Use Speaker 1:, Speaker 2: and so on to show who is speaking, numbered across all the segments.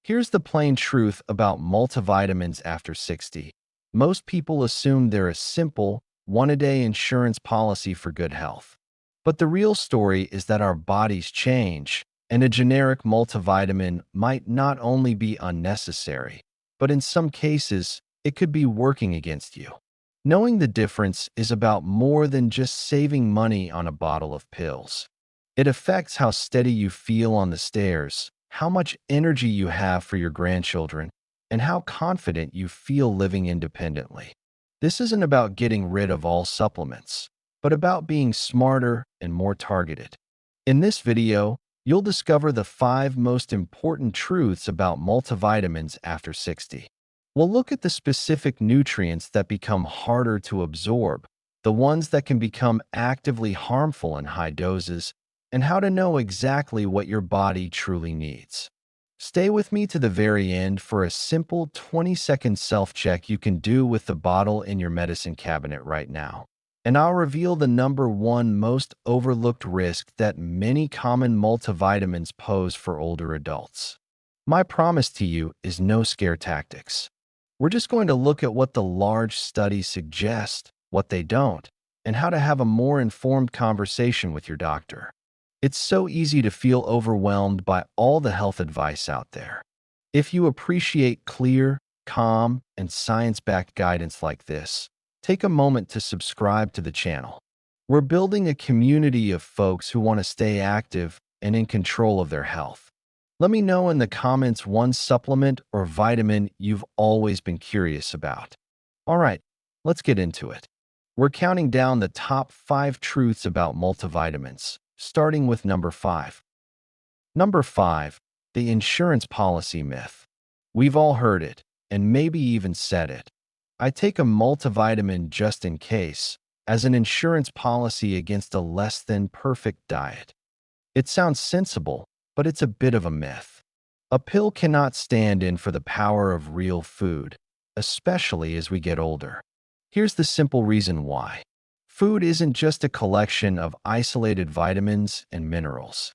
Speaker 1: Here's the plain truth about multivitamins after 60. Most people assume they're a simple, one-a-day insurance policy for good health. But the real story is that our bodies change, and a generic multivitamin might not only be unnecessary, but in some cases, it could be working against you. Knowing the difference is about more than just saving money on a bottle of pills. It affects how steady you feel on the stairs, how much energy you have for your grandchildren, and how confident you feel living independently. This isn't about getting rid of all supplements, but about being smarter and more targeted. In this video, you'll discover the 5 most important truths about multivitamins after 60. We'll look at the specific nutrients that become harder to absorb, the ones that can become actively harmful in high doses, and how to know exactly what your body truly needs. Stay with me to the very end for a simple 20-second self-check you can do with the bottle in your medicine cabinet right now. And I'll reveal the number 1 most overlooked risk that many common multivitamins pose for older adults. My promise to you is no scare tactics. We're just going to look at what the large studies suggest, what they don't, and how to have a more informed conversation with your doctor. It's so easy to feel overwhelmed by all the health advice out there. If you appreciate clear, calm, and science-backed guidance like this, take a moment to subscribe to the channel. We're building a community of folks who want to stay active and in control of their health. Let me know in the comments one supplement or vitamin you've always been curious about. All right, let's get into it. We're counting down the top 5 truths about multivitamins, starting with number 5. Number 5, the insurance policy myth. We've all heard it, and maybe even said it. I take a multivitamin just in case, as an insurance policy against a less than perfect diet. It sounds sensible, but it's a bit of a myth. A pill cannot stand in for the power of real food, especially as we get older. Here's the simple reason why. Food isn't just a collection of isolated vitamins and minerals.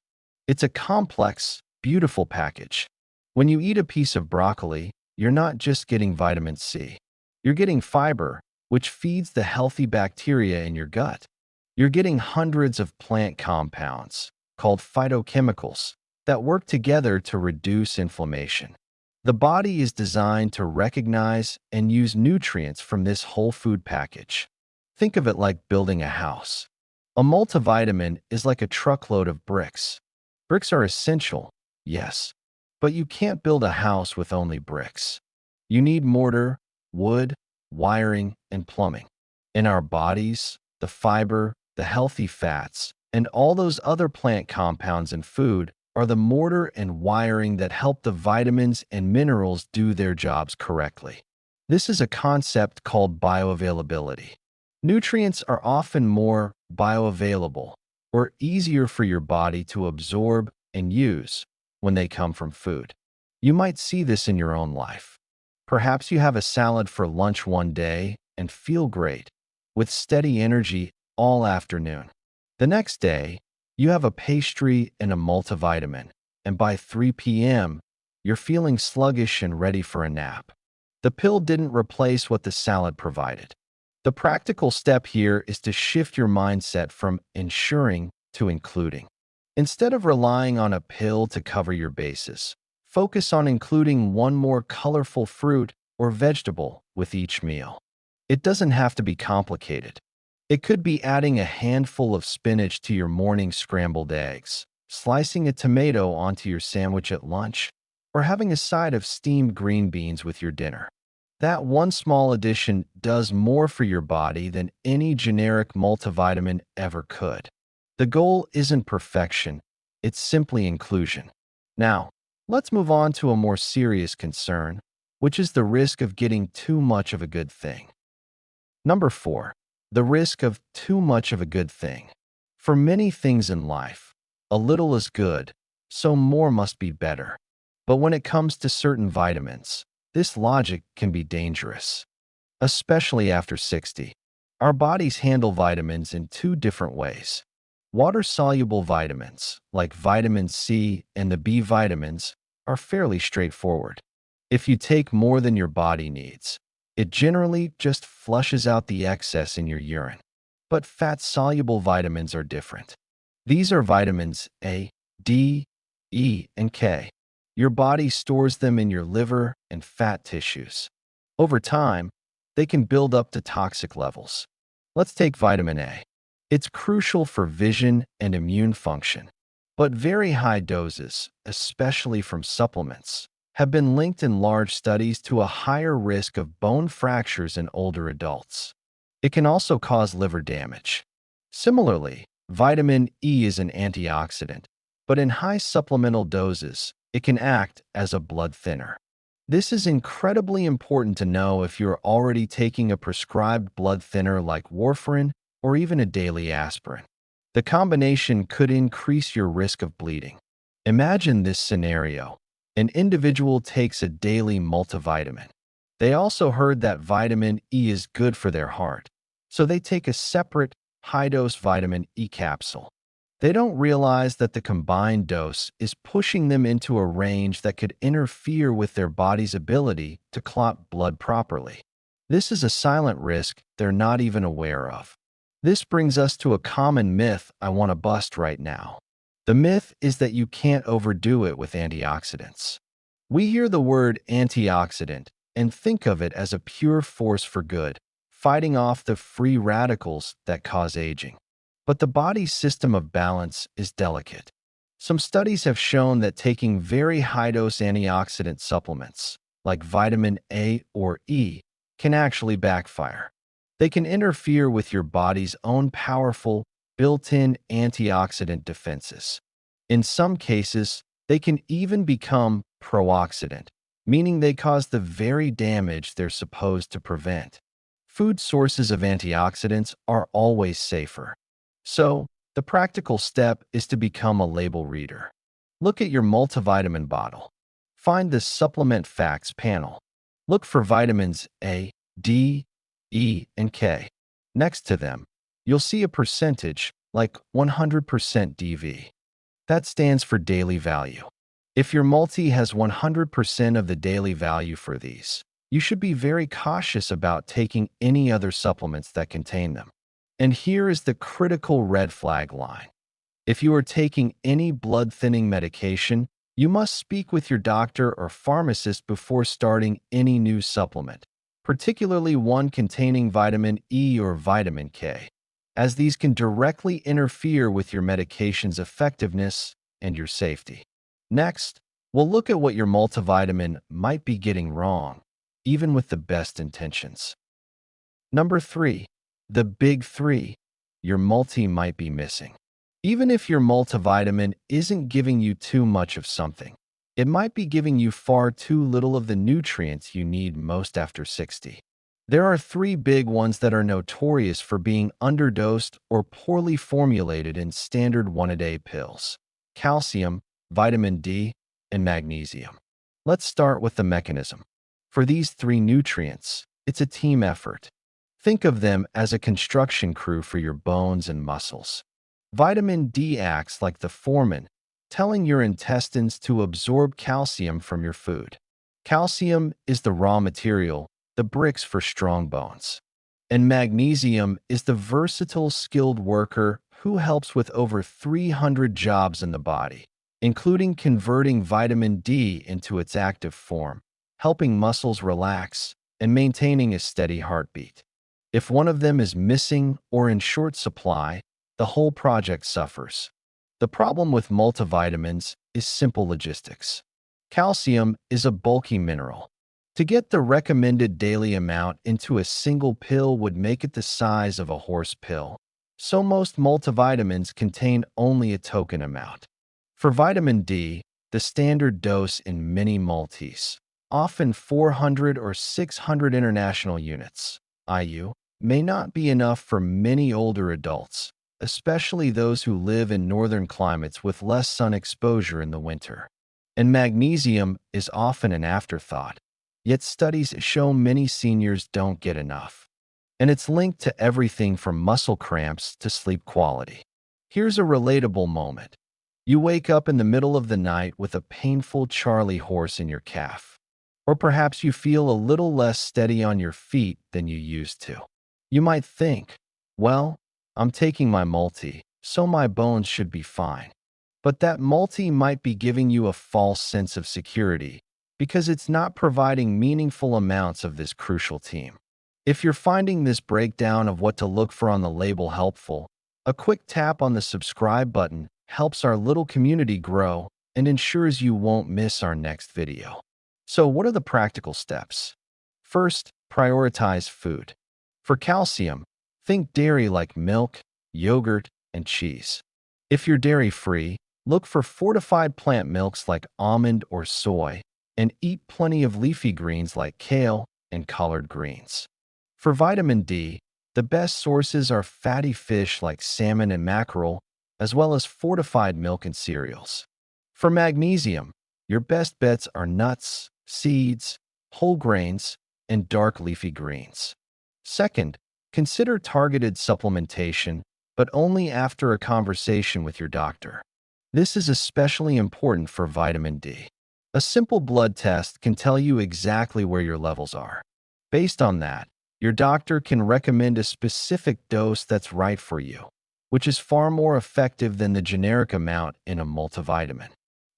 Speaker 1: It's a complex, beautiful package. When you eat a piece of broccoli, you're not just getting vitamin C. You're getting fiber, which feeds the healthy bacteria in your gut. You're getting hundreds of plant compounds, called phytochemicals, that work together to reduce inflammation. The body is designed to recognize and use nutrients from this whole food package. Think of it like building a house. A multivitamin is like a truckload of bricks. Bricks are essential, yes, but you can't build a house with only bricks. You need mortar, wood, wiring, and plumbing. In our bodies, the fiber, the healthy fats, and all those other plant compounds in food are the mortar and wiring that help the vitamins and minerals do their jobs correctly. This is a concept called bioavailability. Nutrients are often more bioavailable or easier for your body to absorb and use when they come from food. You might see this in your own life. Perhaps you have a salad for lunch one day and feel great, with steady energy all afternoon. The next day, you have a pastry and a multivitamin, and by 3 p.m., you're feeling sluggish and ready for a nap. The pill didn't replace what the salad provided. The practical step here is to shift your mindset from ensuring to including. Instead of relying on a pill to cover your bases, focus on including one more colorful fruit or vegetable with each meal. It doesn't have to be complicated. It could be adding a handful of spinach to your morning scrambled eggs, slicing a tomato onto your sandwich at lunch, or having a side of steamed green beans with your dinner. That one small addition does more for your body than any generic multivitamin ever could. The goal isn't perfection, it's simply inclusion. Now, let's move on to a more serious concern, which is the risk of getting too much of a good thing. Number 4. The risk of too much of a good thing. For many things in life, a little is good, so more must be better. But when it comes to certain vitamins, this logic can be dangerous, especially after 60. Our bodies handle vitamins in 2 different ways. Water-soluble vitamins, like vitamin C and the B vitamins, are fairly straightforward. If you take more than your body needs, it generally just flushes out the excess in your urine. But fat-soluble vitamins are different. These are vitamins A, D, E, and K. Your body stores them in your liver and fat tissues. Over time, they can build up to toxic levels. Let's take vitamin A. It's crucial for vision and immune function. But very high doses, especially from supplements, have been linked in large studies to a higher risk of bone fractures in older adults. It can also cause liver damage. Similarly, vitamin E is an antioxidant, but in high supplemental doses, it can act as a blood thinner. This is incredibly important to know if you're already taking a prescribed blood thinner like warfarin or even a daily aspirin. The combination could increase your risk of bleeding. Imagine this scenario. An individual takes a daily multivitamin. They also heard that vitamin E is good for their heart, so they take a separate, high-dose vitamin E capsule. They don't realize that the combined dose is pushing them into a range that could interfere with their body's ability to clot blood properly. This is a silent risk they're not even aware of. This brings us to a common myth I want to bust right now. The myth is that you can't overdo it with antioxidants. We hear the word antioxidant and think of it as a pure force for good, fighting off the free radicals that cause aging. But the body's system of balance is delicate. Some studies have shown that taking very high-dose antioxidant supplements, like vitamin A or E, can actually backfire. They can interfere with your body's own powerful, built-in antioxidant defenses. In some cases, they can even become pro-oxidant, meaning they cause the very damage they're supposed to prevent. Food sources of antioxidants are always safer. So, the practical step is to become a label reader. Look at your multivitamin bottle. Find the Supplement Facts panel. Look for vitamins A, D, E, and K. Next to them, you'll see a percentage, like 100% DV. That stands for daily value. If your multi has 100% of the daily value for these, you should be very cautious about taking any other supplements that contain them. And here is the critical red flag line. If you are taking any blood-thinning medication, you must speak with your doctor or pharmacist before starting any new supplement, particularly one containing vitamin E or vitamin K, as these can directly interfere with your medication's effectiveness and your safety. Next, we'll look at what your multivitamin might be getting wrong, even with the best intentions. Number 3. The big 3. Your multi might be missing. Even if your multivitamin isn't giving you too much of something, it might be giving you far too little of the nutrients you need most after 60. There are 3 big ones that are notorious for being underdosed or poorly formulated in standard one-a-day pills: calcium, vitamin D, and magnesium. Let's start with the mechanism. For these 3 nutrients, it's a team effort. Think of them as a construction crew for your bones and muscles. Vitamin D acts like the foreman, telling your intestines to absorb calcium from your food. Calcium is the raw material, the bricks for strong bones. And magnesium is the versatile, skilled worker who helps with over 300 jobs in the body, including converting vitamin D into its active form, helping muscles relax, and maintaining a steady heartbeat. If one of them is missing or in short supply, the whole project suffers. The problem with multivitamins is simple logistics. Calcium is a bulky mineral. To get the recommended daily amount into a single pill would make it the size of a horse pill, so most multivitamins contain only a token amount. For vitamin D, the standard dose in many multis, often 400 or 600 international units, IU, may not be enough for many older adults, especially those who live in northern climates with less sun exposure in the winter. And magnesium is often an afterthought, yet studies show many seniors don't get enough. And it's linked to everything from muscle cramps to sleep quality. Here's a relatable moment. You wake up in the middle of the night with a painful Charlie horse in your calf. Or perhaps you feel a little less steady on your feet than you used to. You might think, well, I'm taking my multi, so my bones should be fine. But that multi might be giving you a false sense of security because it's not providing meaningful amounts of this crucial team. If you're finding this breakdown of what to look for on the label helpful, a quick tap on the subscribe button helps our little community grow and ensures you won't miss our next video. So what are the practical steps? First, prioritize food. For calcium, think dairy like milk, yogurt, and cheese. If you're dairy-free, look for fortified plant milks like almond or soy, and eat plenty of leafy greens like kale and collard greens. For vitamin D, the best sources are fatty fish like salmon and mackerel, as well as fortified milk and cereals. For magnesium, your best bets are nuts, seeds, whole grains, and dark leafy greens. Second, consider targeted supplementation, but only after a conversation with your doctor. This is especially important for vitamin D. A simple blood test can tell you exactly where your levels are. Based on that, your doctor can recommend a specific dose that's right for you, which is far more effective than the generic amount in a multivitamin.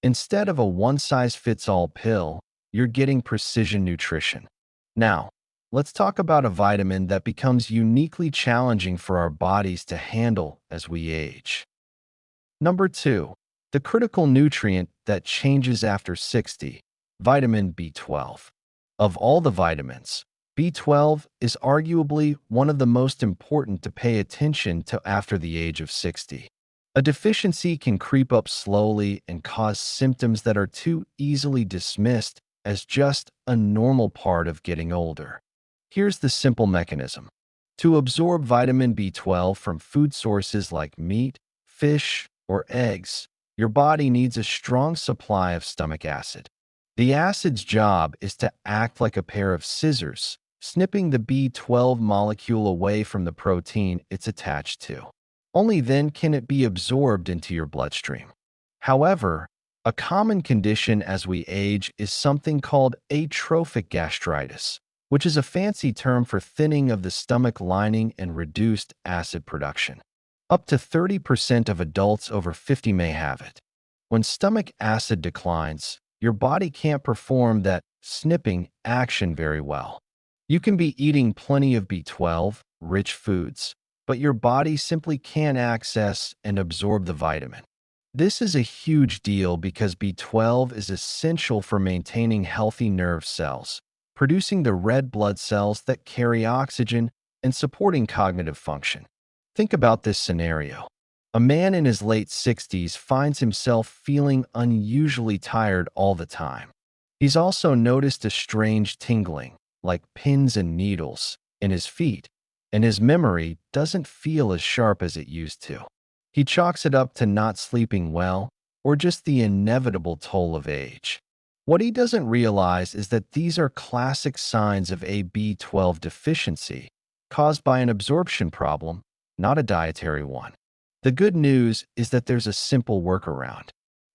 Speaker 1: Instead of a one-size-fits-all pill, you're getting precision nutrition. Now, let's talk about a vitamin that becomes uniquely challenging for our bodies to handle as we age. Number 2, the critical nutrient that changes after 60, vitamin B12. Of all the vitamins, B12 is arguably one of the most important to pay attention to after the age of 60. A deficiency can creep up slowly and cause symptoms that are too easily dismissed as just a normal part of getting older. Here's the simple mechanism. To absorb vitamin B12 from food sources like meat, fish, or eggs, your body needs a strong supply of stomach acid. The acid's job is to act like a pair of scissors, snipping the B12 molecule away from the protein it's attached to. Only then can it be absorbed into your bloodstream. However, a common condition as we age is something called atrophic gastritis, which is a fancy term for thinning of the stomach lining and reduced acid production. Up to 30% of adults over 50 may have it. When stomach acid declines, your body can't perform that snipping action very well. You can be eating plenty of B12-rich foods, but your body simply can't access and absorb the vitamin. This is a huge deal because B12 is essential for maintaining healthy nerve cells, producing the red blood cells that carry oxygen and supporting cognitive function. Think about this scenario. A man in his late 60s finds himself feeling unusually tired all the time. He's also noticed a strange tingling, like pins and needles, in his feet, and his memory doesn't feel as sharp as it used to. He chalks it up to not sleeping well or just the inevitable toll of age. What he doesn't realize is that these are classic signs of a B12 deficiency caused by an absorption problem, not a dietary one. The good news is that there's a simple workaround.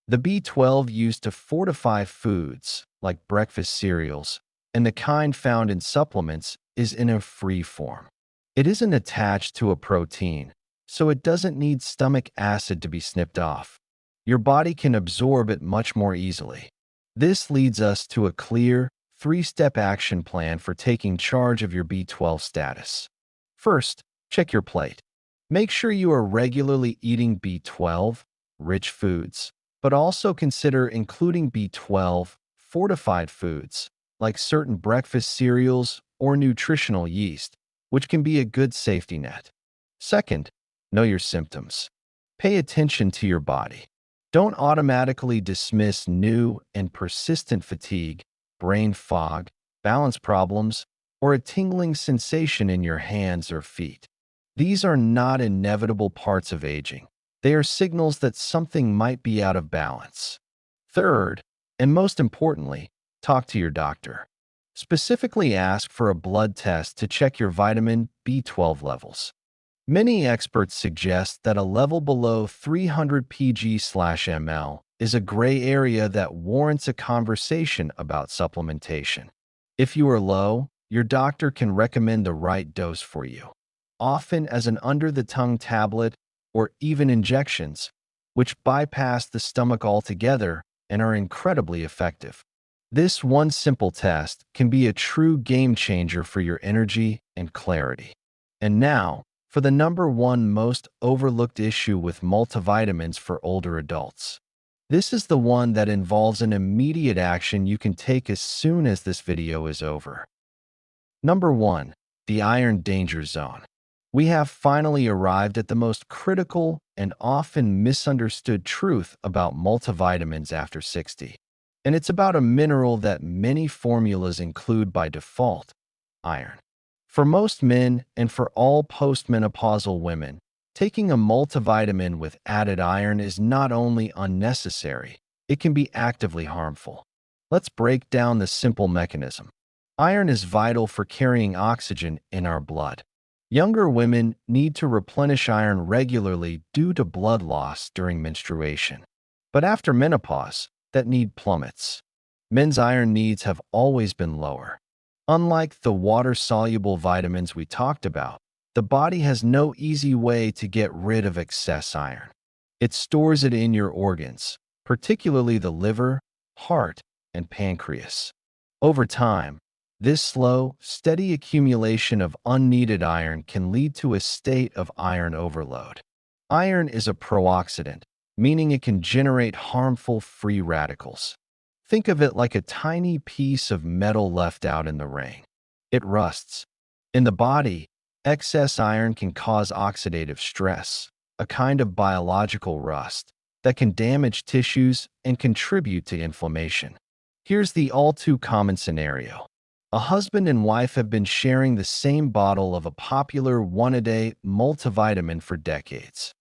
Speaker 1: The B12 used to fortify foods, like breakfast cereals, and the kind found in supplements, is in a free form. It isn't attached to a protein, so it doesn't need stomach acid to be snipped off. Your body can absorb it much more easily. This leads us to a clear, three-step action plan for taking charge of your B12 status. First, check your plate. Make sure you are regularly eating B12-rich foods, but also consider including B12 fortified foods, like certain breakfast cereals or nutritional yeast, which can be a good safety net. Second, know your symptoms. Pay attention to your body. Don't automatically dismiss new and persistent fatigue, brain fog, balance problems, or a tingling sensation in your hands or feet. These are not inevitable parts of aging. They are signals that something might be out of balance. Third, and most importantly, talk to your doctor. Specifically ask for a blood test to check your vitamin B12 levels. Many experts suggest that a level below 300 pg/ml is a gray area that warrants a conversation about supplementation. If you are low, your doctor can recommend the right dose for you, often as an under-the-tongue tablet or even injections, which bypass the stomach altogether and are incredibly effective. This one simple test can be a true game changer for your energy and clarity. And now, for the number one most overlooked issue with multivitamins for older adults. This is the one that involves an immediate action you can take as soon as this video is over. Number 1. The iron danger zone. We have finally arrived at the most critical and often misunderstood truth about multivitamins after 60. And it's about a mineral that many formulas include by default: iron. For most men and for all postmenopausal women, taking a multivitamin with added iron is not only unnecessary, it can be actively harmful. Let's break down the simple mechanism. Iron is vital for carrying oxygen in our blood. Younger women need to replenish iron regularly due to blood loss during menstruation. But after menopause, that need plummets. Men's iron needs have always been lower. Unlike the water-soluble vitamins we talked about, the body has no easy way to get rid of excess iron. It stores it in your organs, particularly the liver, heart, and pancreas. Over time, this slow, steady accumulation of unneeded iron can lead to a state of iron overload. Iron is a pro-oxidant, meaning it can generate harmful free radicals. Think of it like a tiny piece of metal left out in the rain. It rusts. In the body, excess iron can cause oxidative stress, a kind of biological rust that can damage tissues and contribute to inflammation. Here's the all-too-common scenario. A husband and wife have been sharing the same bottle of a popular one-a-day multivitamin for decades.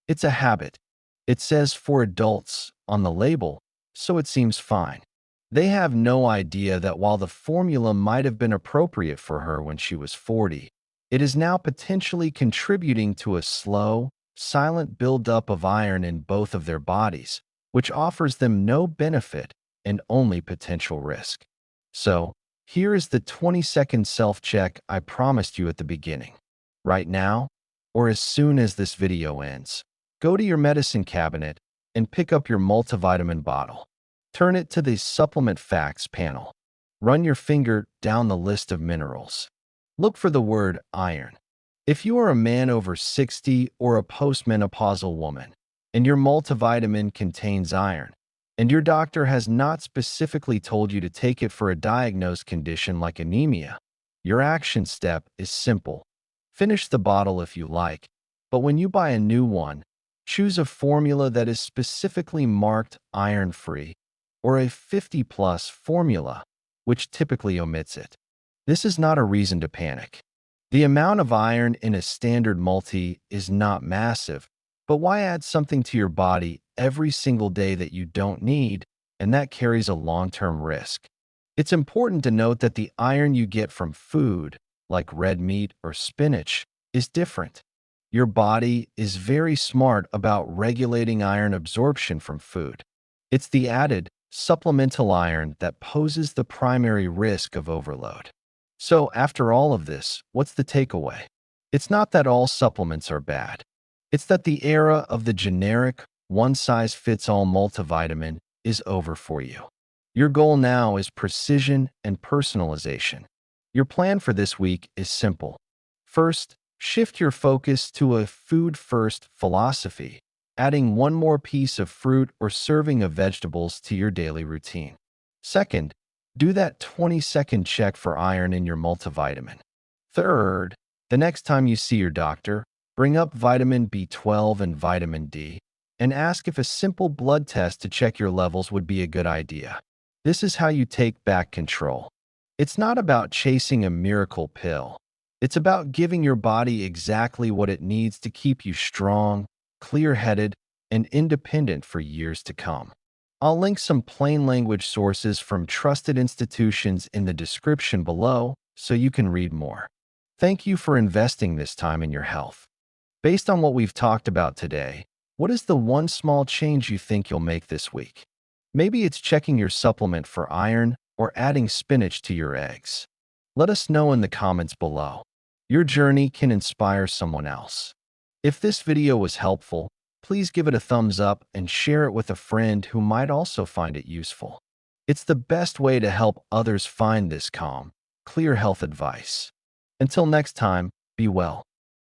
Speaker 1: It's a habit. It says for adults on the label, so it seems fine. They have no idea that while the formula might have been appropriate for her when she was 40, it is now potentially contributing to a slow, silent buildup of iron in both of their bodies, which offers them no benefit and only potential risk. So, here is the 20-second self-check I promised you at the beginning. Right now, or as soon as this video ends, go to your medicine cabinet and pick up your multivitamin bottle. Turn it to the Supplement Facts panel. Run your finger down the list of minerals. Look for the word iron. If you are a man over 60 or a postmenopausal woman, and your multivitamin contains iron, and your doctor has not specifically told you to take it for a diagnosed condition like anemia, your action step is simple. Finish the bottle if you like, but when you buy a new one, choose a formula that is specifically marked iron-free, or a 50-plus formula, which typically omits it. This is not a reason to panic. The amount of iron in a standard multi is not massive, but why add something to your body every single day that you don't need, and that carries a long-term risk? It's important to note that the iron you get from food, like red meat or spinach, is different. Your body is very smart about regulating iron absorption from food. It's the added, supplemental iron that poses the primary risk of overload. So, after all of this, what's the takeaway? It's not that all supplements are bad. It's that the era of the generic, one-size-fits-all multivitamin is over for you. Your goal now is precision and personalization. Your plan for this week is simple. First, shift your focus to a food-first philosophy, adding one more piece of fruit or serving of vegetables to your daily routine. Second, do that 20-second check for iron in your multivitamin. Third, the next time you see your doctor, bring up vitamin B12 and vitamin D, and ask if a simple blood test to check your levels would be a good idea. This is how you take back control. It's not about chasing a miracle pill. It's about giving your body exactly what it needs to keep you strong, clear-headed, and independent for years to come. I'll link some plain language sources from trusted institutions in the description below so you can read more. Thank you for investing this time in your health. Based on what we've talked about today, what is the one small change you think you'll make this week? Maybe it's checking your supplement for iron or adding spinach to your eggs. Let us know in the comments below. Your journey can inspire someone else. If this video was helpful, please give it a thumbs up and share it with a friend who might also find it useful. It's the best way to help others find this calm, clear health advice. Until next time, be well.